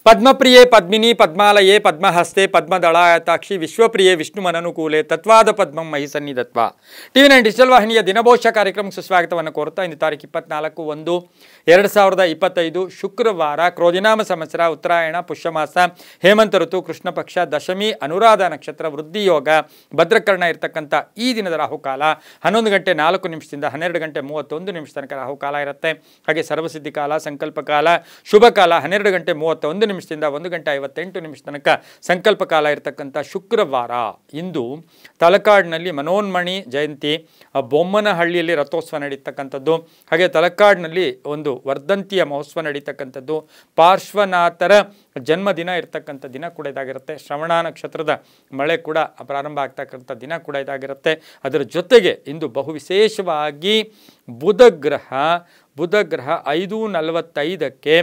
ಪದ್ಮಪ್ರಿಯೆ ಪದ್ಮಿನಿ ಪದ್ಮಾಲಯೇ ಪದ್ಮಹಸ್ತೆ ಪದ್ಮದಳಾಯತಾಕ್ಷಿ ವಿಶ್ವಪ್ರಿಯೆ ವಿಷ್ಣುಮನನುಕೂಲೆ ತತ್ವಾದ ಪದ್ಮಂ ಮಹಿ ಸನ್ನಿಧತ್ವ ಟಿ9 digital ವಾಹಿನಿಯ ದಿನಭೋಷ ಕಾರ್ಯಕ್ರಮಕ್ಕೆ ಸುಸ್ವಾಗತವನ್ನು ಕೋರುತ್ತಾ ಇಂದು ತಾರೀಕು 24/1/2025 ಶುಕ್ರವಾರ ಕ್ರೋಧಿನಾಮ ಸಂವತ್ಸರ ಉತ್ತರಾಯಣ ಪುಷ್ಯಮಾಸ ಹೇಮಂತ ಋತು ಕೃಷ್ಣ ಪಕ್ಷ ದಶಮಿ ಅನುರಾಧ ನಕ್ಷತ್ರ ವೃದ್ಧಿ ಯೋಗ ಭದ್ರಕರ್ಣ ಇರತಕ್ಕಂಥ ಈ ದಿನದ ರಾಹುಕಾಲ 11 ಗಂಟೆ 4 ನಿಮಿಷದಿಂದ 12 ಗಂಟೆ 31 ನಿಮಿಷ ತನಕ ರಾಹುಕಾಲ ಇರುತ್ತೆ. ಹಾಗೆ ಸರ್ವಸಿದ್ಧಿ ಕಾಲ ಸಂಕಲ್ಪ ಕಾಲ ಶುಭ ಕಾಲ 12 ಗಂಟೆ 31 ನಿಮಿಷದಿಂದ 1 ಗಂಟೆ 58 ನಿಮಿಷ ತನಕ ಸಂಕಲ್ಪ ಕಾಲ ಇರತಕ್ಕಂಥ ಶುಕ್ರವಾರ. ಇಂದು ತಲಕಾಡಿನಲ್ಲಿ ಮನೋನ್ಮಣಿ ಜಯಂತಿ, ಬೊಮ್ಮನಹಳ್ಳಿಯಲ್ಲಿ ರಥೋತ್ಸವ ನಡೀತಕ್ಕಂಥದ್ದು, ಹಾಗೆ ತಲಕಾಡಿನಲ್ಲಿ ಒಂದು ವರ್ಧಂತಿಯ ಮಹೋತ್ಸವ ನಡೀತಕ್ಕಂಥದ್ದು, ಪಾರ್ಶ್ವನಾಥರ ಜನ್ಮದಿನ ಇರ್ತಕ್ಕಂಥ ದಿನ ಕೂಡ ಇದಾಗಿರುತ್ತೆ. ಶ್ರವಣ ನಕ್ಷತ್ರದ ಮಳೆ ಕೂಡ ಪ್ರಾರಂಭ ಆಗ್ತಕ್ಕಂಥ ದಿನ ಕೂಡ ಇದಾಗಿರುತ್ತೆ. ಅದರ ಜೊತೆಗೆ ಇಂದು ಬಹು ವಿಶೇಷವಾಗಿ ಬುಧ ಗ್ರಹ 5:45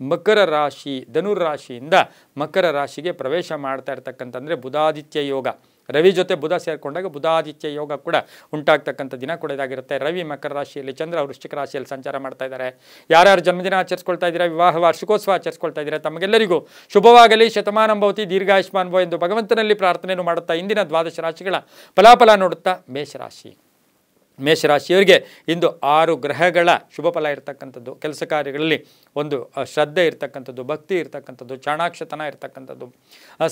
ಮಕರ ರಾಶಿ ಧನುರಾಶಿಯಿಂದ ಮಕರ ರಾಶಿಗೆ ಪ್ರವೇಶ ಮಾಡ್ತಾ ಇರ್ತಕ್ಕಂಥಂದರೆ ಬುಧಾದಿತ್ಯ ಯೋಗ. ರವಿ ಜೊತೆ ಬುಧ ಸೇರಿಕೊಂಡಾಗ ಬುಧಾದಿತ್ಯ ಯೋಗ ಕೂಡ ಉಂಟಾಗ್ತಕ್ಕಂಥ ದಿನ ಕೂಡ ಇದಾಗಿರುತ್ತೆ. ರವಿ ಮಕರ ರಾಶಿಯಲ್ಲಿ, ಚಂದ್ರ ವೃಶ್ಚಿಕ ರಾಶಿಯಲ್ಲಿ ಸಂಚಾರ ಮಾಡ್ತಾ ಇದ್ದಾರೆ. ಯಾರ್ಯಾರು ಜನ್ಮದಿನ ಆಚರಿಸ್ಕೊಳ್ತಾ ಇದ್ದೀರಾ, ವಿವಾಹ ವಾರ್ಷಿಕೋತ್ಸವ ಆಚರಿಸ್ಕೊಳ್ತಾ ಇದ್ದೀರಾ, ತಮಗೆಲ್ಲರಿಗೂ ಶುಭವಾಗಲಿ, ಶತಮಾನಂ ಭವತಿ, ದೀರ್ಘಾಯುಷ್ಮಾನ್ ಭವ ಎಂದು ಭಗವಂತನಲ್ಲಿ ಪ್ರಾರ್ಥನೆಯನ್ನು ಮಾಡುತ್ತಾ ಇಂದಿನ 12 ರಾಶಿಗಳ ಫಲಾಫಲ ನೋಡುತ್ತಾ ಮೇಷರಾಶಿಯವರಿಗೆ ಇಂದು 6 ಗ್ರಹಗಳ ಶುಭ ಫಲ ಇರತಕ್ಕಂಥದ್ದು. ಕೆಲಸ ಕಾರ್ಯಗಳಲ್ಲಿ ಒಂದು ಶ್ರದ್ಧೆ ಇರತಕ್ಕಂಥದ್ದು, ಭಕ್ತಿ ಇರತಕ್ಕಂಥದ್ದು, ಚಾಣಾಕ್ಷತನ ಇರತಕ್ಕಂಥದ್ದು.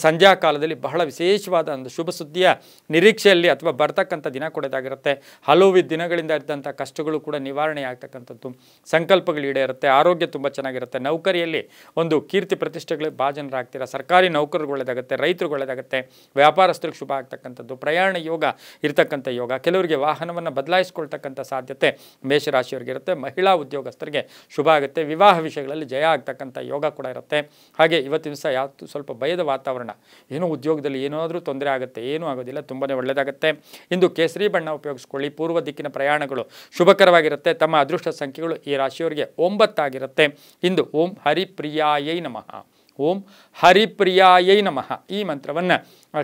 ಸಂಧ್ಯಾ ಕಾಲದಲ್ಲಿ ಬಹಳ ವಿಶೇಷವಾದ ಒಂದು ಶುಭ ಸುದ್ದಿಯ ನಿರೀಕ್ಷೆಯಲ್ಲಿ ಅಥವಾ ಬರ್ತಕ್ಕಂಥ ದಿನ ಕೂಡ ಇದಾಗಿರುತ್ತೆ. ಹಲವು ದಿನಗಳಿಂದ ಇದ್ದಂಥ ಕಷ್ಟಗಳು ಕೂಡ ನಿವಾರಣೆ ಆಗ್ತಕ್ಕಂಥದ್ದು, ಸಂಕಲ್ಪಗಳು ಈಡೇರುತ್ತೆ, ಆರೋಗ್ಯ ತುಂಬ ಚೆನ್ನಾಗಿರುತ್ತೆ. ನೌಕರಿಯಲ್ಲಿ ಒಂದು ಕೀರ್ತಿ ಪ್ರತಿಷ್ಠೆಗಳಿಗೆ ಭಾಜನರಾಗ್ತೀರಾ. ಸರ್ಕಾರಿ ನೌಕರರಿಗೆ ಒಳ್ಳೆಯದಾಗುತ್ತೆ, ರೈತರಿಗೆ ಒಳ್ಳೆಯದಾಗುತ್ತೆ, ವ್ಯಾಪಾರಸ್ಥರಿಗೆ ಶುಭ ಆಗ್ತಕ್ಕಂಥದ್ದು, ಪ್ರಯಾಣ ಯೋಗ ಇರತಕ್ಕಂಥ ಯೋಗ. ಕೆಲವರಿಗೆ ವಾಹನವನ್ನು ಬದಲಾಯಿಸ್ಕೊಳ್ತಕ್ಕಂಥ ಸಾಧ್ಯತೆ ಮೇಷರಾಶಿಯವರಿಗೆ ಇರುತ್ತೆ. ಮಹಿಳಾ ಉದ್ಯೋಗಸ್ಥರಿಗೆ ಶುಭ ಆಗುತ್ತೆ. ವಿವಾಹ ವಿಷಯಗಳಲ್ಲಿ ಜಯ ಆಗ್ತಕ್ಕಂಥ ಯೋಗ ಕೂಡ ಇರುತ್ತೆ. ಹಾಗೆ ಇವತ್ತಿನ ದಿವಸ ಯಾವತ್ತು ಸ್ವಲ್ಪ ಭಯದ ವಾತಾವರಣ, ಏನೋ ಉದ್ಯೋಗದಲ್ಲಿ ಏನಾದರೂ ತೊಂದರೆ ಆಗುತ್ತೆ, ಏನೂ ಆಗೋದಿಲ್ಲ, ತುಂಬಾ ಒಳ್ಳೆಯದಾಗುತ್ತೆ. ಇಂದು ಕೇಸರಿ ಬಣ್ಣ ಉಪಯೋಗಿಸ್ಕೊಳ್ಳಿ. ಪೂರ್ವ ದಿಕ್ಕಿನ ಪ್ರಯಾಣಗಳು ಶುಭಕರವಾಗಿರುತ್ತೆ. ತಮ್ಮ ಅದೃಷ್ಟ ಸಂಖ್ಯೆಗಳು ಈ ರಾಶಿಯವರಿಗೆ 9 ಆಗಿರುತ್ತೆ. ಇಂದು ಓಂ ಹರಿಪ್ರಿಯಾಯೈ ನಮಃ, ಓಂ ಹರಿಪ್ರಿಯಾಯೈ ನಮಃ ಈ ಮಂತ್ರವನ್ನು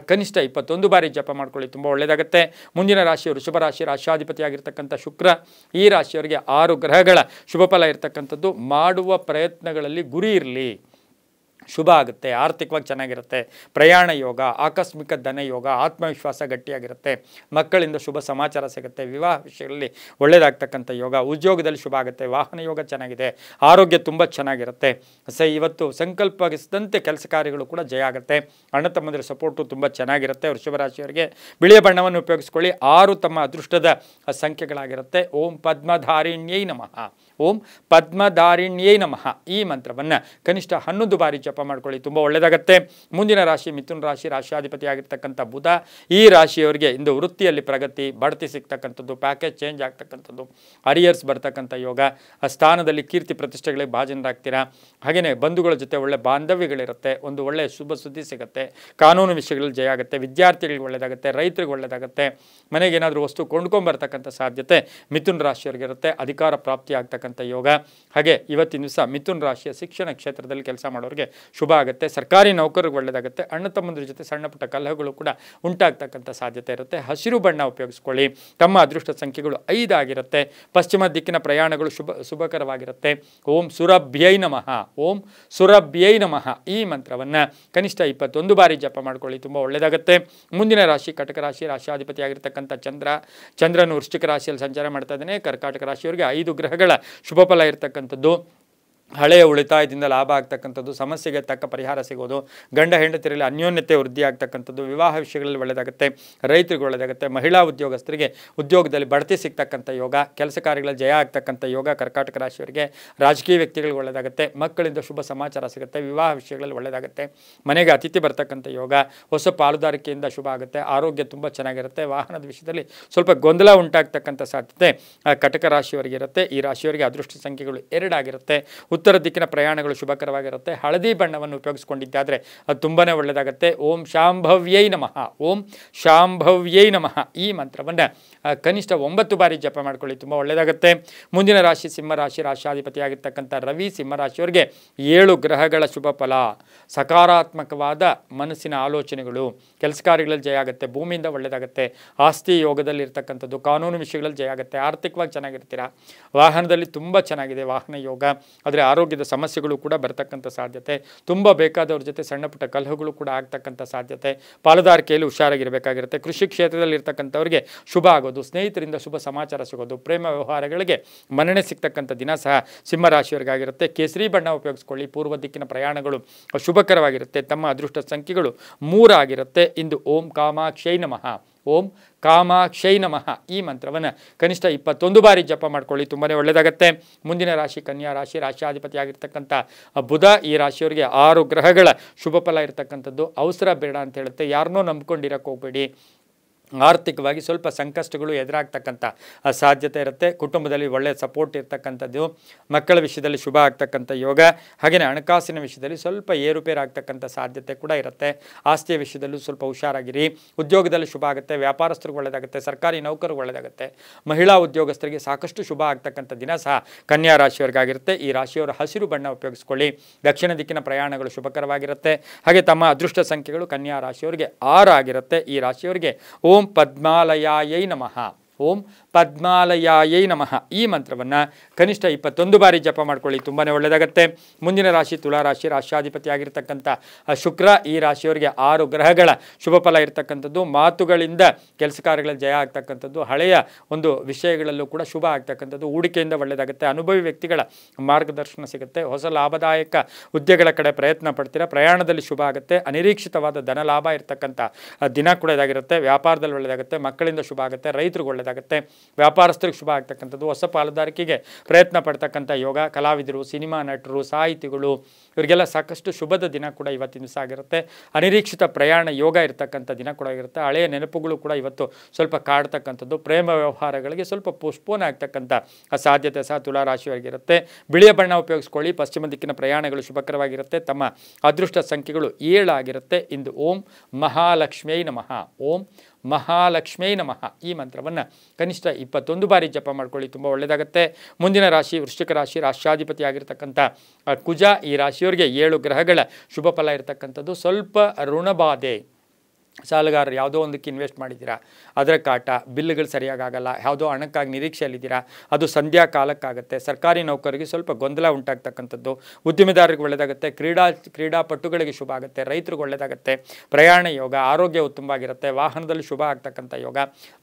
ಕನಿಷ್ಠ 21 ಬಾರಿ ಜಪ ಮಾಡ್ಕೊಳ್ಳಿ, ತುಂಬ ಒಳ್ಳೆಯದಾಗುತ್ತೆ. ಮುಂದಿನ ರಾಶಿಯವರು ಶುಭ ರಾಶಿ, ರಾಶಿಯಾಧಿಪತಿಯಾಗಿರ್ತಕ್ಕಂಥ ಶುಕ್ರ. ಈ ರಾಶಿಯವರಿಗೆ 6 ಗ್ರಹಗಳ ಶುಭ ಫಲ ಇರತಕ್ಕಂಥದ್ದು. ಮಾಡುವ ಪ್ರಯತ್ನಗಳಲ್ಲಿ ಗುರಿ ಇರಲಿ, ಶುಭ ಆಗುತ್ತೆ. ಆರ್ಥಿಕವಾಗಿ ಚೆನ್ನಾಗಿರುತ್ತೆ. ಪ್ರಯಾಣ ಯೋಗ, ಆಕಸ್ಮಿಕ ಧನ ಯೋಗ, ಆತ್ಮವಿಶ್ವಾಸ ಗಟ್ಟಿಯಾಗಿರುತ್ತೆ. ಮಕ್ಕಳಿಂದ ಶುಭ ಸಮಾಚಾರ ಸಿಗುತ್ತೆ. ವಿವಾಹ ವಿಷಯಗಳಲ್ಲಿ ಒಳ್ಳೆಯದಾಗ್ತಕ್ಕಂಥ ಯೋಗ. ಉದ್ಯೋಗದಲ್ಲಿ ಶುಭ ಆಗುತ್ತೆ. ವಾಹನ ಯೋಗ ಚೆನ್ನಾಗಿದೆ. ಆರೋಗ್ಯ ತುಂಬ ಚೆನ್ನಾಗಿರುತ್ತೆ. ಇವತ್ತು ಸಂಕಲ್ಪಿಸಿದಂತೆ ಕೆಲಸ ಕಾರ್ಯಗಳು ಕೂಡ ಜಯ ಆಗುತ್ತೆ. ಅಣ್ಣ ತಮ್ಮಂದಿರ ಸಪೋರ್ಟು ತುಂಬ ಚೆನ್ನಾಗಿರುತ್ತೆ. ವೃಷಭ ರಾಶಿಯವರಿಗೆ ಬಿಳಿಯ ಬಣ್ಣವನ್ನು ಉಪಯೋಗಿಸ್ಕೊಳ್ಳಿ. 6 ತಮ್ಮ ಅದೃಷ್ಟದ ಸಂಖ್ಯೆಗಳಾಗಿರುತ್ತೆ. ಓಂ ಪದ್ಮಧಾರಿಣ್ಯೈ ನಮಃ, ಓಂ ಪದ್ಮಧಾರಿಣ್ಯೈ ನಮಃ ಈ ಮಂತ್ರವನ್ನು ಕನಿಷ್ಠ 11 ಬಾರಿ ಜಪ ಮಾಡ್ಕೊಳ್ಳಿ, ತುಂಬ ಒಳ್ಳೆಯದಾಗುತ್ತೆ. ಮುಂದಿನ ರಾಶಿ ಮಿಥುನ ರಾಶಿ, ರಾಶಿಯಾಧಿಪತಿಯಾಗಿರ್ತಕ್ಕಂಥ ಬುಧ. ಈ ರಾಶಿಯವರಿಗೆ ಇಂದು ವೃತ್ತಿಯಲ್ಲಿ ಪ್ರಗತಿ, ಬಡ್ತಿ ಸಿಗ್ತಕ್ಕಂಥದ್ದು, ಪ್ಯಾಕೇಜ್ ಚೇಂಜ್ ಆಗ್ತಕ್ಕಂಥದ್ದು, ಅರಿಯರ್ಸ್ ಬರ್ತಕ್ಕಂಥ ಯೋಗ. ಆ ಸ್ಥಾನದಲ್ಲಿ ಕೀರ್ತಿ ಪ್ರತಿಷ್ಠೆಗಳಿಗೆ ಭಾಜನರಾಗ್ತೀರಾ. ಹಾಗೆಯೇ ಬಂಧುಗಳ ಜೊತೆ ಒಳ್ಳೆ ಬಾಂಧವ್ಯಗಳಿರುತ್ತೆ. ಒಂದು ಒಳ್ಳೆಯ ಶುಭ ಸುದ್ದಿ ಸಿಗುತ್ತೆ. ಕಾನೂನು ವಿಷಯಗಳಲ್ಲಿ ಜಯ ಆಗುತ್ತೆ. ವಿದ್ಯಾರ್ಥಿಗಳಿಗೆ ಒಳ್ಳೆಯದಾಗುತ್ತೆ, ರೈತರಿಗೆ ಒಳ್ಳೆಯದಾಗುತ್ತೆ. ಮನೆಗೆ ಏನಾದರೂ ವಸ್ತು ಕೊಂಡ್ಕೊಂಬರ್ತಕ್ಕಂಥ ಸಾಧ್ಯತೆ ಮಿಥುನ ರಾಶಿಯವರಿಗೆ ಇರುತ್ತೆ. ಅಧಿಕಾರ ಪ್ರಾಪ್ತಿ ಆಗ್ತಕ್ಕಂಥ ಯೋಗ. ಹಾಗೆ ಇವತ್ತಿನ ದಿವಸ ಮಿಥುನ ರಾಶಿಯ ಶಿಕ್ಷಣ ಕ್ಷೇತ್ರದಲ್ಲಿ ಕೆಲಸ ಮಾಡೋರಿಗೆ ಶುಭ ಆಗುತ್ತೆ. ಸರ್ಕಾರಿ ನೌಕರರಿಗೆ ಒಳ್ಳೆಯದಾಗುತ್ತೆ. ಅಣ್ಣ ತಮ್ಮಂದ್ರ ಜೊತೆ ಸಣ್ಣ ಪುಟ್ಟ ಕಲಹಗಳು ಕೂಡ ಉಂಟಾಗ್ತಕ್ಕಂಥ ಸಾಧ್ಯತೆ ಇರುತ್ತೆ. ಹಸಿರು ಬಣ್ಣ ಉಪಯೋಗಿಸ್ಕೊಳ್ಳಿ. ತಮ್ಮ ಅದೃಷ್ಟ ಸಂಖ್ಯೆಗಳು 5 ಆಗಿರುತ್ತೆ. ಪಶ್ಚಿಮ ದಿಕ್ಕಿನ ಪ್ರಯಾಣಗಳು ಶುಭಕರವಾಗಿರುತ್ತೆ. ಓಂ ಸುರಭ್ಯೈ ನಮಃ, ಓಂ ಸುರಭ್ಯೈ ನಮಃ ಈ ಮಂತ್ರವನ್ನು ಕನಿಷ್ಠ 21 ಬಾರಿ ಜಪ ಮಾಡ್ಕೊಳ್ಳಿ, ತುಂಬ ಒಳ್ಳೆಯದಾಗುತ್ತೆ. ಮುಂದಿನ ರಾಶಿ ಕಟಕ ರಾಶಿ, ರಾಶಿಯಾಧಿಪತಿಯಾಗಿರ್ತಕ್ಕಂಥ ಚಂದ್ರನು ವೃಶ್ಚಿಕ ರಾಶಿಯಲ್ಲಿ ಸಂಚಾರ ಮಾಡ್ತಾ ಇದ್ದಾನೆ. ಕರ್ಕಾಟಕ ರಾಶಿಯವರಿಗೆ 5 ಗ್ರಹಗಳ ಶುಭ ಫಲ ಇರತಕ್ಕಂಥದ್ದು. ಹಳೆಯ ಉಳಿತಾಯದಿಂದ ಲಾಭ ಆಗ್ತಕ್ಕಂಥದ್ದು, ಸಮಸ್ಯೆಗೆ ತಕ್ಕ ಪರಿಹಾರ ಸಿಗೋದು, ಗಂಡ ಹೆಂಡತಿಯರಲ್ಲಿ ಅನ್ಯೋನ್ಯತೆ ವೃದ್ಧಿ ಆಗ್ತಕ್ಕಂಥದ್ದು, ವಿವಾಹ ವಿಷಯಗಳಲ್ಲಿ ಒಳ್ಳೆಯದಾಗುತ್ತೆ, ರೈತರಿಗೆ ಒಳ್ಳೆಯದಾಗುತ್ತೆ. ಮಹಿಳಾ ಉದ್ಯೋಗಸ್ಥರಿಗೆ ಉದ್ಯೋಗದಲ್ಲಿ ಬಡ್ತಿ ಸಿಗ್ತಕ್ಕಂಥ ಯೋಗ, ಕೆಲಸ ಕಾರ್ಯಗಳಲ್ಲಿ ಜಯ ಆಗ್ತಕ್ಕಂಥ ಯೋಗ ಕರ್ಕಾಟಕ ರಾಶಿಯವರಿಗೆ. ರಾಜಕೀಯ ವ್ಯಕ್ತಿಗಳಿಗೆ ಒಳ್ಳೆಯದಾಗುತ್ತೆ. ಮಕ್ಕಳಿಂದ ಶುಭ ಸಮಾಚಾರ ಸಿಗುತ್ತೆ. ವಿವಾಹ ವಿಷಯಗಳಲ್ಲಿ ಒಳ್ಳೆಯದಾಗುತ್ತೆ. ಮನೆಗೆ ಅತಿಥಿ ಬರ್ತಕ್ಕಂಥ ಯೋಗ. ಹೊಸ ಪಾಲುದಾರಿಕೆಯಿಂದ ಶುಭ ಆಗುತ್ತೆ. ಆರೋಗ್ಯ ತುಂಬ ಚೆನ್ನಾಗಿರುತ್ತೆ. ವಾಹನದ ವಿಷಯದಲ್ಲಿ ಸ್ವಲ್ಪ ಗೊಂದಲ ಉಂಟಾಗ್ತಕ್ಕಂಥ ಸಾಧ್ಯತೆ ಕಟಕ ರಾಶಿಯವರಿಗೆ ಇರುತ್ತೆ. ಈ ರಾಶಿಯವರಿಗೆ ಅದೃಷ್ಟ ಸಂಖ್ಯೆಗಳು 2 ಆಗಿರುತ್ತೆ. ಉತ್ತರ ದಿಕ್ಕಿನ ಪ್ರಯಾಣಗಳು ಶುಭಕರವಾಗಿರುತ್ತೆ. ಹಳದಿ ಬಣ್ಣವನ್ನು ಉಪಯೋಗಿಸ್ಕೊಂಡಿದ್ದಾದರೆ ಅದು ತುಂಬಾ ಒಳ್ಳೆಯದಾಗುತ್ತೆ. ಓಂ ಶಾಂಭವ್ಯೈ ನಮಃ, ಓಂ ಶಾಂಭವ್ಯೈ ನಮಃ ಈ ಮಂತ್ರವನ್ನು ಕನಿಷ್ಠ 9 ಬಾರಿ ಜಪ ಮಾಡ್ಕೊಳ್ಳಿ, ತುಂಬ ಒಳ್ಳೆಯದಾಗುತ್ತೆ. ಮುಂದಿನ ರಾಶಿ ಸಿಂಹರಾಶಿ, ರಾಶಿಯಾಧಿಪತಿಯಾಗಿರ್ತಕ್ಕಂಥ ರವಿ. ಸಿಂಹರಾಶಿಯವರಿಗೆ 7 ಗ್ರಹಗಳ ಶುಭ ಫಲ. ಸಕಾರಾತ್ಮಕವಾದ ಮನಸ್ಸಿನ ಆಲೋಚನೆಗಳು, ಕೆಲಸ ಕಾರ್ಯಗಳಲ್ಲಿ ಜಯ ಆಗುತ್ತೆ. ಭೂಮಿಯಿಂದ ಒಳ್ಳೆಯದಾಗುತ್ತೆ. ಆಸ್ತಿ ಯೋಗದಲ್ಲಿ ಇರ್ತಕ್ಕಂಥದ್ದು, ಕಾನೂನು ವಿಷಯಗಳಲ್ಲಿ ಜಯ ಆಗುತ್ತೆ. ಆರ್ಥಿಕವಾಗಿ ಚೆನ್ನಾಗಿರ್ತೀರಾ. ವಾಹನದಲ್ಲಿ ತುಂಬ ಚೆನ್ನಾಗಿದೆ ವಾಹನ ಯೋಗ. ಆದರೆ ಆರೋಗ್ಯದ ಸಮಸ್ಯೆಗಳು ಕೂಡ ಬರ್ತಕ್ಕಂಥ ಸಾಧ್ಯತೆ, ತುಂಬ ಬೇಕಾದವ್ರ ಜೊತೆ ಸಣ್ಣ ಪುಟ್ಟ ಕಲಹಗಳು ಕೂಡ ಆಗ್ತಕ್ಕಂಥ ಸಾಧ್ಯತೆ, ಪಾಲುದಾರಿಕೆಯಲ್ಲಿ ಹುಷಾರಾಗಿರಬೇಕಾಗಿರುತ್ತೆ. ಕೃಷಿ ಕ್ಷೇತ್ರದಲ್ಲಿ ಇರ್ತಕ್ಕಂಥವ್ರಿಗೆ ಶುಭ ಆಗೋದು, ಸ್ನೇಹಿತರಿಂದ ಶುಭ ಸಮಾಚಾರ ಸಿಗೋದು, ಪ್ರೇಮ ವ್ಯವಹಾರಗಳಿಗೆ ಮನ್ನಣೆ ಸಿಗ್ತಕ್ಕಂಥ ದಿನ ಸಹ ಸಿಂಹರಾಶಿಯವರಿಗಾಗಿರುತ್ತೆ. ಕೇಸರಿ ಬಣ್ಣ ಉಪಯೋಗಿಸ್ಕೊಳ್ಳಿ. ಪೂರ್ವ ದಿಕ್ಕಿನ ಪ್ರಯಾಣಗಳು ಶುಭಕರವಾಗಿರುತ್ತೆ. ತಮ್ಮ ಅದೃಷ್ಟ ಸಂಖ್ಯೆಗಳು 3 ಆಗಿರುತ್ತೆ. ಇಂದು ಓಂ ಕಾಮಾಕ್ಷೈ ನಮಃ, ಓಂ ಕಾಮಾಕ್ಷೈ ನಮಃ ಈ ಮಂತ್ರವನ್ನು ಕನಿಷ್ಠ 21 ಬಾರಿ ಜಪ ಮಾಡ್ಕೊಳ್ಳಿ, ತುಂಬಾ ಒಳ್ಳೆಯದಾಗತ್ತೆ. ಮುಂದಿನ ರಾಶಿ ಕನ್ಯಾ ರಾಶಿ. ರಾಶಿಯಾಧಿಪತಿ ಆಗಿರ್ತಕ್ಕಂಥ ಬುಧ ಈ ರಾಶಿಯವರಿಗೆ 6 ಗ್ರಹಗಳ ಶುಭ ಫಲ ಇರತಕ್ಕಂಥದ್ದು. ಅವಸರ ಬೇಡ ಅಂತ ಹೇಳುತ್ತೆ. ಯಾರನ್ನೋ ನಂಬ್ಕೊಂಡಿರಕ್ಕೆ ಹೋಗ್ಬೇಡಿ. ಆರ್ಥಿಕವಾಗಿ ಸ್ವಲ್ಪ ಸಂಕಷ್ಟಗಳು ಎದುರಾಗ್ತಕ್ಕಂಥ ಸಾಧ್ಯತೆ ಇರುತ್ತೆ. ಕುಟುಂಬದಲ್ಲಿ ಒಳ್ಳೆಯ ಸಪೋರ್ಟ್ ಇರ್ತಕ್ಕಂಥದ್ದು, ಮಕ್ಕಳ ವಿಷಯದಲ್ಲಿ ಶುಭ ಆಗ್ತಕ್ಕಂಥ ಯೋಗ, ಹಾಗೆಯೇ ಹಣಕಾಸಿನ ವಿಷಯದಲ್ಲಿ ಸ್ವಲ್ಪ ಏರುಪೇರು ಆಗ್ತಕ್ಕಂಥ ಸಾಧ್ಯತೆ ಕೂಡ ಇರುತ್ತೆ. ಆಸ್ತಿಯ ವಿಷಯದಲ್ಲೂ ಸ್ವಲ್ಪ ಹುಷಾರಾಗಿರಿ. ಉದ್ಯೋಗದಲ್ಲಿ ಶುಭ ಆಗುತ್ತೆ, ವ್ಯಾಪಾರಸ್ಥರಿಗೆ ಒಳ್ಳೆಯದಾಗುತ್ತೆ, ಸರ್ಕಾರಿ ನೌಕರಿಗೆ ಒಳ್ಳೆಯದಾಗುತ್ತೆ, ಮಹಿಳಾ ಉದ್ಯೋಗಸ್ಥರಿಗೆ ಸಾಕಷ್ಟು ಶುಭ ಆಗ್ತಕ್ಕಂಥ ದಿನ ಸಹ ಕನ್ಯಾ ರಾಶಿಯವರಿಗಾಗಿರುತ್ತೆ. ಈ ರಾಶಿಯವರು ಹಸಿರು ಬಣ್ಣ ಉಪಯೋಗಿಸ್ಕೊಳ್ಳಿ. ದಕ್ಷಿಣ ದಿಕ್ಕಿನ ಪ್ರಯಾಣಗಳು ಶುಭಕರವಾಗಿರುತ್ತೆ. ಹಾಗೆ ತಮ್ಮ ಅದೃಷ್ಟ ಸಂಖ್ಯೆಗಳು ಕನ್ಯಾ ರಾಶಿಯವರಿಗೆ 6 ಆಗಿರುತ್ತೆ. ಈ ರಾಶಿಯವರಿಗೆ ಓಂ ಪದ್ಮಾಲಯಾಯೈ ನಮಃ, ಓಂ ಪದ್ಮಾಲಯಾಯೈ ನಮಃ ಈ ಮಂತ್ರವನ್ನು ಕನಿಷ್ಠ 21 ಬಾರಿ ಜಪ ಮಾಡ್ಕೊಳ್ಳಿ, ತುಂಬಾ ಒಳ್ಳೆಯದಾಗತ್ತೆ. ಮುಂದಿನ ರಾಶಿ ತುಲಾ ರಾಶಿ. ರಾಶಿಯಾಧಿಪತಿ ಆಗಿರ್ತಕ್ಕಂಥ ಶುಕ್ರ ಈ ರಾಶಿಯವರಿಗೆ 6 ಗ್ರಹಗಳ ಶುಭ ಫಲ ಇರತಕ್ಕಂಥದ್ದು. ಮಾತುಗಳಿಂದ ಕೆಲಸ ಕಾರ್ಯಗಳಲ್ಲಿ ಜಯ ಆಗ್ತಕ್ಕಂಥದ್ದು, ಹಳೆಯ ಒಂದು ವಿಷಯಗಳಲ್ಲೂ ಕೂಡ ಶುಭ ಆಗ್ತಕ್ಕಂಥದ್ದು, ಹೂಡಿಕೆಯಿಂದ ಒಳ್ಳೆಯದಾಗುತ್ತೆ. ಅನುಭವಿ ವ್ಯಕ್ತಿಗಳ ಮಾರ್ಗದರ್ಶನ ಸಿಗುತ್ತೆ. ಹೊಸ ಲಾಭದಾಯಕ ಹುದ್ದೆಗಳ ಕಡೆ ಪ್ರಯತ್ನ ಪಡ್ತೀರಾ. ಪ್ರಯಾಣದಲ್ಲಿ ಶುಭ ಆಗುತ್ತೆ. ಅನಿರೀಕ್ಷಿತವಾದ ಧನ ಲಾಭ ಇರತಕ್ಕಂಥ ದಿನ ಕೂಡ ಇದಾಗಿರುತ್ತೆ. ವ್ಯಾಪಾರದಲ್ಲಿ ಒಳ್ಳೆಯದಾಗುತ್ತೆ, ಮಕ್ಕಳಿಂದ ಶುಭ ಆಗುತ್ತೆ, ರೈತರಿಗೆ ಒಳ್ಳೆಯದಾಗುತ್ತೆ, ವ್ಯಾಪಾರಸ್ಥರಿಗೆ ಶುಭ ಆಗ್ತಕ್ಕಂಥದ್ದು, ಹೊಸ ಪಾಲುದಾರಿಕೆಗೆ ಪ್ರಯತ್ನ ಪಡ್ತಕ್ಕಂಥ ಯೋಗ, ಕಲಾವಿದರು, ಸಿನಿಮಾ ನಟರು, ಸಾಹಿತಿಗಳು ಇವರಿಗೆಲ್ಲ ಸಾಕಷ್ಟು ಶುಭದ ದಿನ ಕೂಡ ಇವತ್ತಿನ ದಿವಸ ಆಗಿರುತ್ತೆ. ಅನಿರೀಕ್ಷಿತ ಪ್ರಯಾಣ ಯೋಗ ಇರತಕ್ಕಂಥ ದಿನ ಕೂಡ ಆಗಿರುತ್ತೆ. ಹಳೆಯ ನೆನಪುಗಳು ಕೂಡ ಇವತ್ತು ಸ್ವಲ್ಪ ಕಾಡ್ತಕ್ಕಂಥದ್ದು, ಪ್ರೇಮ ವ್ಯವಹಾರಗಳಿಗೆ ಸ್ವಲ್ಪ ಪೋಸ್ಟ್ಪೋನ್ ಆಗ್ತಕ್ಕಂಥ ಸಾಧ್ಯತೆ ಸಹ ತುಲಾ ರಾಶಿಯವರಿಗಿರುತ್ತೆ. ಬಿಳಿಯ ಬಣ್ಣ ಉಪಯೋಗಿಸ್ಕೊಳ್ಳಿ. ಪಶ್ಚಿಮ ದಿಕ್ಕಿನ ಪ್ರಯಾಣಗಳು ಶುಭಕರವಾಗಿರುತ್ತೆ. ತಮ್ಮ ಅದೃಷ್ಟ ಸಂಖ್ಯೆಗಳು 7 ಆಗಿರುತ್ತೆ. ಇಂದು ಓಂ ಮಹಾಲಕ್ಷ್ಮಿಯೈ ನಮಃ, ಓಂ ಮಹಾಲಕ್ಷ್ಮೀ ನಮಃ ಈ ಮಂತ್ರವನ್ನು ಕನಿಷ್ಠ 21 ಬಾರಿ ಜಪ ಮಾಡ್ಕೊಳ್ಳಿ, ತುಂಬ ಒಳ್ಳೆಯದಾಗುತ್ತೆ. ಮುಂದಿನ ರಾಶಿ ವೃಶ್ಚಿಕ ರಾಶಿ. ರಾಷ್ಟ್ರಾಧಿಪತಿ ಆಗಿರ್ತಕ್ಕಂಥ ಕುಜ ಈ ರಾಶಿಯವರಿಗೆ 7 ಗ್ರಹಗಳ ಶುಭ ಫಲ ಇರತಕ್ಕಂಥದ್ದು. ಸ್ವಲ್ಪ ಋಣಬಾಧೆ, ಸಾಲಗಾರರು ಯಾವುದೋ ಒಂದಕ್ಕೆ ಇನ್ವೆಸ್ಟ್ ಮಾಡಿದ್ದೀರಾ, ಅದರ ಕಾಟ, ಬಿಲ್ಗಳು ಸರಿಯಾಗಲ್ಲ, ಯಾವುದೋ ಹಣಕ್ಕಾಗಿ ನಿರೀಕ್ಷೆಯಲ್ಲಿದ್ದೀರಾ, ಅದು ಸಂಧ್ಯಾ ಕಾಲಕ್ಕಾಗುತ್ತೆ. ಸರ್ಕಾರಿ ನೌಕರಿಗೆ ಸ್ವಲ್ಪ ಗೊಂದಲ ಉಂಟಾಗ್ತಕ್ಕಂಥದ್ದು, ಉದ್ಯಮಿದಾರರಿಗೆ ಒಳ್ಳೆಯದಾಗುತ್ತೆ. ಕ್ರೀಡಾಪಟುಗಳಿಗೆ ಶುಭ ಆಗುತ್ತೆ, ರೈತರಿಗೆ ಒಳ್ಳೆಯದಾಗುತ್ತೆ. ಪ್ರಯಾಣ ಯೋಗ, ಆರೋಗ್ಯ ಉತ್ತಮವಾಗಿರುತ್ತೆ, ವಾಹನದಲ್ಲಿ ಶುಭ ಆಗ್ತಕ್ಕಂಥ ಯೋಗ,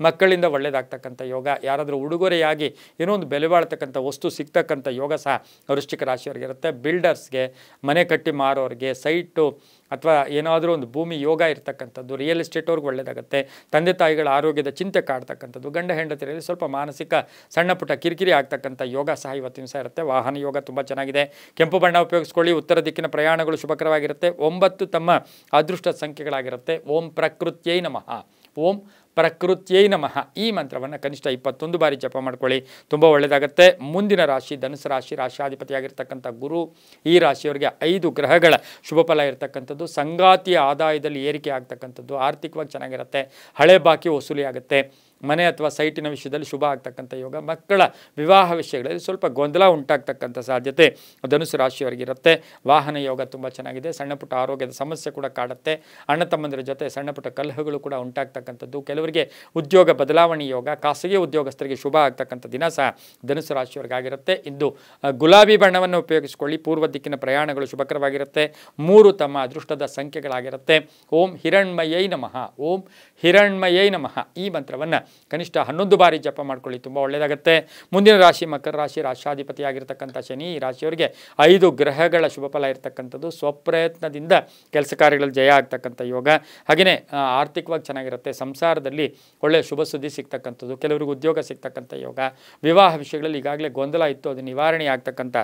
ಮಕ್ಕಳಿಂದ ಒಳ್ಳೆಯದಾಗ್ತಕ್ಕಂಥ ಯೋಗ, ಯಾರಾದರೂ ಉಡುಗೊರೆಯಾಗಿ ಏನೋ ಒಂದು ಬೆಲೆ ಬಾಳ್ತಕ್ಕಂಥ ವಸ್ತು ಸಿಗ್ತಕ್ಕಂಥ ಯೋಗ ಸಹ ವೃಶ್ಚಿಕ ರಾಶಿಯವರಿಗಿರುತ್ತೆ. ಬಿಲ್ಡರ್ಸ್ಗೆ, ಮನೆ ಕಟ್ಟಿ ಮಾರೋರಿಗೆ, ಸೈಟು ಅಥವಾ ಏನಾದರೂ ಒಂದು ಭೂಮಿ ಯೋಗ ಇರ್ತಕ್ಕಂಥದ್ದು, ರಿಯಲ್ ಎಸ್ಟೇಟ್ ಅವ್ರಿಗೆ ಒಳ್ಳೆಯದಾಗುತ್ತೆ. ತಂದೆ ತಾಯಿಗಳ ಆರೋಗ್ಯದ ಚಿಂತೆ ಕಾಡ್ತಕ್ಕಂಥದ್ದು, ಗಂಡ ಹೆಂಡತಿಯರಲ್ಲಿ ಸ್ವಲ್ಪ ಮಾನಸಿಕ ಸಣ್ಣ ಪುಟ್ಟ ಕಿರಿಕಿರಿ ಆಗ್ತಕ್ಕಂಥ ಯೋಗ ಸಹ ಇವತ್ತಿನ ಸಹ ಇರುತ್ತೆ. ವಾಹನ ಯೋಗ ತುಂಬ ಚೆನ್ನಾಗಿದೆ. ಕೆಂಪು ಬಣ್ಣ ಉಪಯೋಗಿಸ್ಕೊಳ್ಳಿ. ಉತ್ತರ ದಿಕ್ಕಿನ ಪ್ರಯಾಣಗಳು ಶುಭಕರವಾಗಿರುತ್ತೆ. 9 ತಮ್ಮ ಅದೃಷ್ಟ ಸಂಖ್ಯೆಗಳಾಗಿರುತ್ತೆ. ಓಂ ಪ್ರಕೃತ್ಯೈ ನಮಃ, ಓಂ ಪ್ರಕೃತ್ಯೈ ನಮಃ ಈ ಮಂತ್ರವನ್ನು ಕನಿಷ್ಠ 21 ಬಾರಿ ಜಪ ಮಾಡ್ಕೊಳ್ಳಿ, ತುಂಬ ಒಳ್ಳೆಯದಾಗುತ್ತೆ. ಮುಂದಿನ ರಾಶಿ ಧನುಸು ರಾಶಿ. ರಾಶಿಯಾಧಿಪತಿಯಾಗಿರ್ತಕ್ಕಂಥ ಗುರು ಈ ರಾಶಿಯವರಿಗೆ 5 ಗ್ರಹಗಳ ಶುಭ ಫಲ ಇರತಕ್ಕಂಥದ್ದು. ಸಂಗಾತಿಯ ಆದಾಯದಲ್ಲಿ ಏರಿಕೆ ಆಗ್ತಕ್ಕಂಥದ್ದು, ಆರ್ಥಿಕವಾಗಿ ಚೆನ್ನಾಗಿರುತ್ತೆ. ಹಳೆ ಬಾಕಿ ವಸೂಲಿ ಆಗುತ್ತೆ. ಮನೆ ಅಥವಾ ಸೈಟಿನ ವಿಷಯದಲ್ಲಿ ಶುಭ ಆಗ್ತಕ್ಕಂಥ ಯೋಗ, ಮಕ್ಕಳ ವಿವಾಹ ವಿಷಯಗಳಲ್ಲಿ ಸ್ವಲ್ಪ ಗೊಂದಲ ಉಂಟಾಗ್ತಕ್ಕಂಥ ಸಾಧ್ಯತೆ ಧನುಸು ರಾಶಿಯವರಿಗಿರುತ್ತೆ. ವಾಹನ ಯೋಗ ತುಂಬ ಚೆನ್ನಾಗಿದೆ. ಸಣ್ಣ ಪುಟ್ಟ ಆರೋಗ್ಯದ ಸಮಸ್ಯೆ ಕೂಡ ಕಾಡುತ್ತೆ. ಅಣ್ಣ ತಮ್ಮಂದಿರ ಜೊತೆ ಸಣ್ಣ ಪುಟ್ಟ ಕಲಹಗಳು ಕೂಡ ಉಂಟಾಗ್ತಕ್ಕಂಥದ್ದು. ಕೆಲವರಿಗೆ ಉದ್ಯೋಗ ಬದಲಾವಣೆ ಯೋಗ, ಖಾಸಗಿ ಉದ್ಯೋಗಸ್ಥರಿಗೆ ಶುಭ ಆಗ್ತಕ್ಕಂಥ ದಿನ ಸಹ ಧನುಸು ರಾಶಿಯವರಿಗಾಗಿರುತ್ತೆ. ಇಂದು ಗುಲಾಬಿ ಬಣ್ಣವನ್ನು ಉಪಯೋಗಿಸಿಕೊಳ್ಳಿ. ಪೂರ್ವ ದಿಕ್ಕಿನ ಪ್ರಯಾಣಗಳು ಶುಭಕರವಾಗಿರುತ್ತೆ. 3 ತಮ್ಮ ಅದೃಷ್ಟದ ಸಂಖ್ಯೆಗಳಾಗಿರುತ್ತೆ. ಓಂ ಹಿರಣ್ಮಯೈ ನಮಃ, ಓಂ ಹಿರಣ್ಮಯೈ ನಮಃ ಈ ಮಂತ್ರವನ್ನು ಕನಿಷ್ಠ 11 ಬಾರಿ ಜಪ ಮಾಡ್ಕೊಳ್ಳಿ, ತುಂಬ ಒಳ್ಳೆಯದಾಗುತ್ತೆ. ಮುಂದಿನ ರಾಶಿ ಮಕರ ರಾಶಿ. ರಾಶಿಯಾಧಿಪತಿಯಾಗಿರ್ತಕ್ಕಂಥ ಶನಿ ಈ ರಾಶಿಯವರಿಗೆ 5 ಗ್ರಹಗಳ ಶುಭ ಫಲ ಇರತಕ್ಕಂಥದ್ದು. ಸ್ವಪ್ರಯತ್ನದಿಂದ ಕೆಲಸ ಕಾರ್ಯಗಳಲ್ಲಿ ಜಯ ಆಗ್ತಕ್ಕಂಥ ಯೋಗ, ಹಾಗೆಯೇ ಆರ್ಥಿಕವಾಗಿ ಚೆನ್ನಾಗಿರುತ್ತೆ. ಸಂಸಾರದಲ್ಲಿ ಒಳ್ಳೆಯ ಶುಭ ಸುದ್ದಿ ಸಿಗ್ತಕ್ಕಂಥದ್ದು, ಕೆಲವರಿಗೆ ಉದ್ಯೋಗ ಸಿಗ್ತಕ್ಕಂಥ ಯೋಗ, ವಿವಾಹ ವಿಷಯಗಳಲ್ಲಿ ಈಗಾಗಲೇ ಗೊಂದಲ ಇತ್ತು, ಅದು ನಿವಾರಣೆ ಆಗ್ತಕ್ಕಂಥ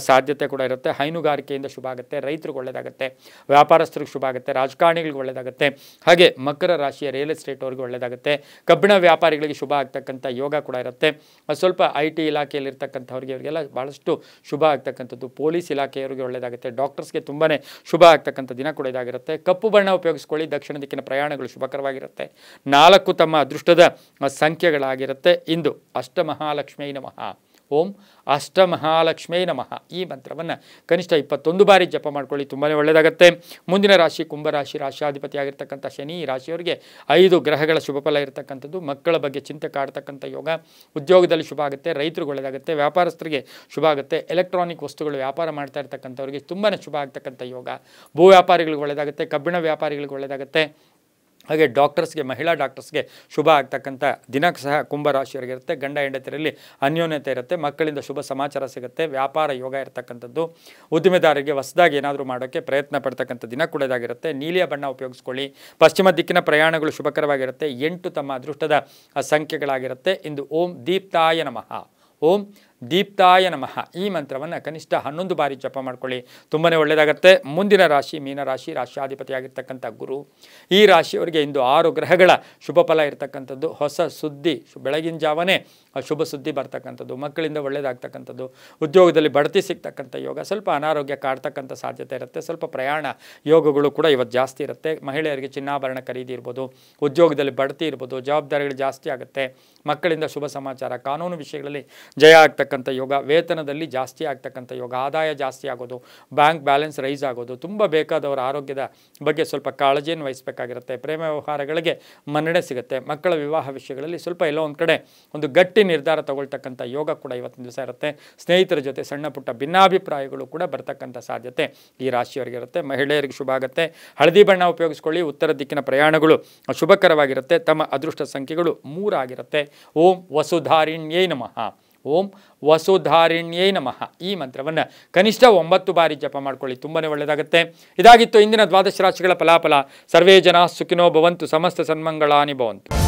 ಸಾಧ್ಯತೆ ಕೂಡ ಇರುತ್ತೆ. ಹೈನುಗಾರಿಕೆಯಿಂದ ಶುಭ ಆಗುತ್ತೆ, ರೈತರಿಗೆ ಒಳ್ಳೆಯದಾಗುತ್ತೆ, ವ್ಯಾಪಾರಸ್ಥರಿಗೆ ಶುಭ ಆಗುತ್ತೆ, ರಾಜಕಾರಣಿಗಳಿಗೆ ಒಳ್ಳೆಯದಾಗುತ್ತೆ. ಹಾಗೆ ಮಕರ ರಾಶಿಯ ರಿಯಲ್ ಎಸ್ಟೇಟ್ ಅವ್ರಿಗೆ ಒಳ್ಳೆಯದಾಗುತ್ತೆ. ಕಬ್ಬಿಣ ವ್ಯಾಪಾರಿಗಳಿಗೆ ಶುಭ ಆಗ್ತಕ್ಕಂಥ ಯೋಗ ಕೂಡ ಇರುತ್ತೆ. ಸ್ವಲ್ಪ IT ಇಲಾಖೆಯಲ್ಲಿ ಇರ್ತಕ್ಕಂಥವ್ರಿಗೆ ಇವರಿಗೆಲ್ಲ ಭಾಳಷ್ಟು ಶುಭ ಆಗ್ತಕ್ಕಂಥದ್ದು. ಪೊಲೀಸ್ ಇಲಾಖೆಯವರಿಗೆ ಒಳ್ಳೆಯದಾಗುತ್ತೆ. ಡಾಕ್ಟರ್ಸ್ಗೆ ತುಂಬಾ ಶುಭ ಆಗ್ತಕ್ಕಂಥ ದಿನ ಕೂಡ ಇದಾಗಿರುತ್ತೆ. ಕಪ್ಪು ಬಣ್ಣ ಉಪಯೋಗಿಸ್ಕೊಳ್ಳಿ. ದಕ್ಷಿಣ ದಿಕ್ಕಿನ ಪ್ರಯಾಣಗಳು ಶುಭಕರವಾಗಿರುತ್ತೆ. 4 ತಮ್ಮ ಅದೃಷ್ಟದ ಸಂಖ್ಯೆಗಳಾಗಿರುತ್ತೆ. ಇಂದು ಅಷ್ಟಮಹಾಲಕ್ಷ್ಮೀ ನಮಃ, ಓಂ ಅಷ್ಟಮಹಾಲಕ್ಷ್ಮೇ ನಮಃ. ಈ ಮಂತ್ರವನ್ನು ಕನಿಷ್ಠ 21 ಬಾರಿ ಜಪ ಮಾಡ್ಕೊಳ್ಳಿ, ತುಂಬಾ ಒಳ್ಳೆಯದಾಗುತ್ತೆ. ಮುಂದಿನ ರಾಶಿ ಕುಂಭರಾಶಿ. ರಾಶಿಯಾಧಿಪತಿಯಾಗಿರ್ತಕ್ಕಂಥ ಶನಿ ಈ ರಾಶಿಯವರಿಗೆ 5 ಗ್ರಹಗಳ ಶುಭ ಫಲ ಇರತಕ್ಕಂಥದ್ದು. ಮಕ್ಕಳ ಬಗ್ಗೆ ಚಿಂತೆ ಕಾಡ್ತಕ್ಕಂಥ ಯೋಗ. ಉದ್ಯೋಗದಲ್ಲಿ ಶುಭ ಆಗುತ್ತೆ, ರೈತರಿಗೆ ಒಳ್ಳೆಯದಾಗುತ್ತೆ, ವ್ಯಾಪಾರಸ್ಥರಿಗೆ ಶುಭ ಆಗುತ್ತೆ, ಎಲೆಕ್ಟ್ರಾನಿಕ್ ವಸ್ತುಗಳು ವ್ಯಾಪಾರ ಮಾಡ್ತಾ ಇರ್ತಕ್ಕಂಥವ್ರಿಗೆ ತುಂಬಾ ಶುಭ ಆಗ್ತಕ್ಕಂಥ ಯೋಗ. ಭೂ ವ್ಯಾಪಾರಿಗಳಿಗೆ ಒಳ್ಳೆಯದಾಗುತ್ತೆ, ಕಬ್ಬಿಣ ವ್ಯಾಪಾರಿಗಳಿಗೆ ಒಳ್ಳೆಯದಾಗುತ್ತೆ, ಹಾಗೆ ಡಾಕ್ಟರ್ಸ್ಗೆ, ಮಹಿಳಾ ಡಾಕ್ಟರ್ಸ್ಗೆ ಶುಭ ಆಗ್ತಕ್ಕಂಥ ದಿನ ಸಹ ಕುಂಭರಾಶಿಯವರಿಗಿರುತ್ತೆ. ಗಂಡ ಹೆಂಡತಿಯರಲ್ಲಿ ಅನ್ಯೋನ್ಯತೆ ಇರುತ್ತೆ, ಮಕ್ಕಳಿಂದ ಶುಭ ಸಮಾಚಾರ ಸಿಗುತ್ತೆ, ವ್ಯಾಪಾರ ಯೋಗ ಇರತಕ್ಕಂಥದ್ದು. ಉದ್ದಿಮೆದಾರರಿಗೆ ಹೊಸದಾಗಿ ಏನಾದರೂ ಮಾಡೋಕ್ಕೆ ಪ್ರಯತ್ನ ಪಡ್ತಕ್ಕಂಥ ದಿನ ಕೂಡ ಇದಾಗಿರುತ್ತೆ. ನೀಲಿಯ ಬಣ್ಣ ಉಪಯೋಗಿಸ್ಕೊಳ್ಳಿ. ಪಶ್ಚಿಮ ದಿಕ್ಕಿನ ಪ್ರಯಾಣಗಳು ಶುಭಕರವಾಗಿರುತ್ತೆ. 8 ತಮ್ಮ ಅದೃಷ್ಟದ ಸಂಖ್ಯೆಗಳಾಗಿರುತ್ತೆ. ಇಂದು ಓಂ ದೀಪ್ತಾಯ ನಮಃ. ಓಂ ದೀಪ್ತಾಯ ನಮಃ ಈ ಮಂತ್ರವನ್ನು ಕನಿಷ್ಠ 11 ಬಾರಿ ಜಪ ಮಾಡ್ಕೊಳ್ಳಿ, ತುಂಬಾ ಒಳ್ಳೆಯದಾಗುತ್ತೆ. ಮುಂದಿನ ರಾಶಿ ಮೀನರಾಶಿ. ರಾಶಿಯಾಧಿಪತಿಯಾಗಿರ್ತಕ್ಕಂಥ ಗುರು ಈ ರಾಶಿಯವರಿಗೆ ಇಂದು 6 ಗ್ರಹಗಳ ಶುಭ ಫಲ ಇರತಕ್ಕಂಥದ್ದು. ಹೊಸ ಸುದ್ದಿ, ಬೆಳಗಿನ ಜಾವನೇ ಶುಭ ಸುದ್ದಿ ಬರ್ತಕ್ಕಂಥದ್ದು, ಮಕ್ಕಳಿಂದ ಒಳ್ಳೆಯದಾಗ್ತಕ್ಕಂಥದ್ದು, ಉದ್ಯೋಗದಲ್ಲಿ ಬಡ್ತಿ ಸಿಗ್ತಕ್ಕಂಥ ಯೋಗ. ಸ್ವಲ್ಪ ಅನಾರೋಗ್ಯ ಕಾಡ್ತಕ್ಕಂಥ ಸಾಧ್ಯತೆ ಇರುತ್ತೆ, ಸ್ವಲ್ಪ ಪ್ರಯಾಣ ಯೋಗಗಳು ಕೂಡ ಇವತ್ತು ಜಾಸ್ತಿ ಇರುತ್ತೆ. ಮಹಿಳೆಯರಿಗೆ ಚಿನ್ನಾಭರಣ ಖರೀದಿ ಇರ್ಬೋದು, ಉದ್ಯೋಗದಲ್ಲಿ ಬಡ್ತಿ ಇರ್ಬೋದು, ಜವಾಬ್ದಾರಿಗಳು ಜಾಸ್ತಿ ಆಗುತ್ತೆ, ಮಕ್ಕಳಿಂದ ಶುಭ ಸಮಾಚಾರ, ಕಾನೂನು ವಿಷಯಗಳಲ್ಲಿ ಜಯ ಆಗ್ತಕ್ಕಂಥ ಯೋಗ, ವೇತನದಲ್ಲಿ ಜಾಸ್ತಿ ಆಗ್ತಕ್ಕಂಥ ಯೋಗ, ಆದಾಯ ಜಾಸ್ತಿ ಆಗೋದು, ಬ್ಯಾಂಕ್ ಬ್ಯಾಲೆನ್ಸ್ ರೈಸ್ ಆಗೋದು, ತುಂಬ ಬೇಕಾದವರ ಆರೋಗ್ಯದ ಬಗ್ಗೆ ಸ್ವಲ್ಪ ಕಾಳಜಿಯನ್ನು ವಹಿಸಬೇಕಾಗಿರುತ್ತೆ. ಪ್ರೇಮ ವ್ಯವಹಾರಗಳಿಗೆ ಮನ್ನಣೆ ಸಿಗುತ್ತೆ. ಮಕ್ಕಳ ವಿವಾಹ ವಿಷಯಗಳಲ್ಲಿ ಸ್ವಲ್ಪ ಎಲ್ಲೋ ಒಂದು ಕಡೆ ಒಂದು ಗಟ್ಟಿ ನಿರ್ಧಾರ ತಗೊಳ್ತಕ್ಕಂಥ ಯೋಗ ಕೂಡ ಇವತ್ತಿನ ದಿವಸ ಇರುತ್ತೆ. ಸ್ನೇಹಿತರ ಜೊತೆ ಸಣ್ಣ ಪುಟ್ಟ ಭಿನ್ನಾಭಿಪ್ರಾಯಗಳು ಕೂಡ ಬರ್ತಕ್ಕಂಥ ಸಾಧ್ಯತೆ ಈ ರಾಶಿಯವರಿಗೆ ಇರುತ್ತೆ. ಮಹಿಳೆಯರಿಗೆ ಶುಭ ಆಗುತ್ತೆ. ಹಳದಿ ಬಣ್ಣ ಉಪಯೋಗಿಸ್ಕೊಳ್ಳಿ. ಉತ್ತರ ದಿಕ್ಕಿನ ಪ್ರಯಾಣಗಳು ಶುಭಕರವಾಗಿರುತ್ತೆ. ತಮ್ಮ ಅದೃಷ್ಟ ಸಂಖ್ಯೆಗಳು 3 ಆಗಿರುತ್ತೆ. ಓಂ ವಸುಧಾರಿಣ್ಯೈ ನಮಃ. ಓಂ ವಸುಧಾರಿಣ್ಯೈ ನಮಃ ಈ ಮಂತ್ರವನ್ನು ಕನಿಷ್ಠ 9 ಬಾರಿ ಜಪ ಮಾಡ್ಕೊಳ್ಳಿ, ತುಂಬಾ ಒಳ್ಳೆಯದಾಗುತ್ತೆ. ಇದಾಗಿತ್ತು ಇಂದಿನ ದ್ವಾದಶ ರಾಶಿಗಳ ಫಲಾಫಲ. ಸರ್ವೇ ಜನ ಸುಖಿನೋ ಭವಂತು, ಸಮಸ್ತ ಸನ್ಮಂಗಳಾನಿ ಭವಂತು.